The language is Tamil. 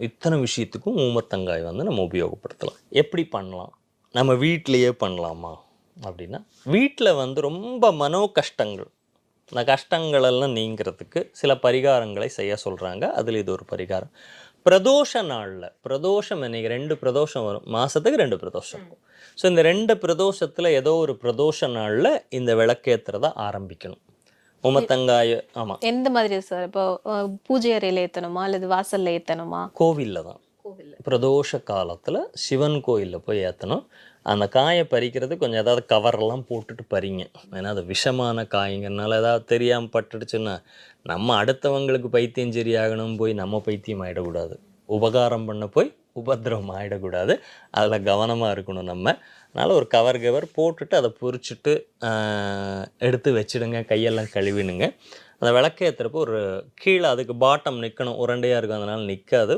இத்தனை விஷயத்துக்கும் ஊமத்தங்காய் வந்து நம்ம உபயோகப்படுத்தலாம். எப்படி பண்ணலாம்? நம்ம வீட்டிலையே பண்ணலாமா அப்படின்னா, வீட்டில் வந்து ரொம்ப மனோ கஷ்டங்கள், இந்த கஷ்டங்களெல்லாம் நீங்கிறதுக்கு சில பரிகாரங்களை செய்ய சொல்கிறாங்க. அதில் இது ஒரு பரிகாரம். பிரதோஷ நாளில், பிரதோஷம் இன்னைக்கு 2 பிரதோஷம் வரும், மாதத்துக்கு 2 பிரதோஷம் இருக்கும். ஸோ இந்த 2 பிரதோஷத்தில் ஏதோ ஒரு பிரதோஷ நாளில் இந்த விளக்கேற்றுறத ஆரம்பிக்கணும். ஊமத்தங்காய். ஆமாம். எந்த மாதிரி சார்? இப்போ பூஜை அறையில ஏத்தணுமா அல்லது வாசல்ல ஏத்தணுமா? கோவிலில் தான். பிரதோஷ காலத்தில் சிவன் கோயிலில் போய் ஏற்றணும். அந்த காயை பறிக்கிறது கொஞ்சம் ஏதாவது கவரெல்லாம் போட்டுட்டு பறிங்க. ஏன்னா அது விஷமான காய்ங்கிறனால ஏதாவது தெரியாமல் பட்டுடுச்சுன்னா நம்ம அடுத்தவங்களுக்கு பைத்தியம் சரியாகணும் போய் நம்ம பைத்தியம் ஆகிடக்கூடாது. உபகாரம் பண்ண போய் உபத்திரவம் ஆகிடக்கூடாது. அதில் கவனமாக இருக்கணும் நம்ம. அதனால் ஒரு கவர் போட்டுட்டு அதை பொரிச்சிட்டு எடுத்து வச்சுடுங்க. கையெல்லாம் கழுவினுங்க. அந்த விளக்கு ஏற்றுறப்போ ஒரு கீழே அதுக்கு பாட்டம் நிற்கணும். உருண்டையாக இருக்கும், அதனால் நிற்காது.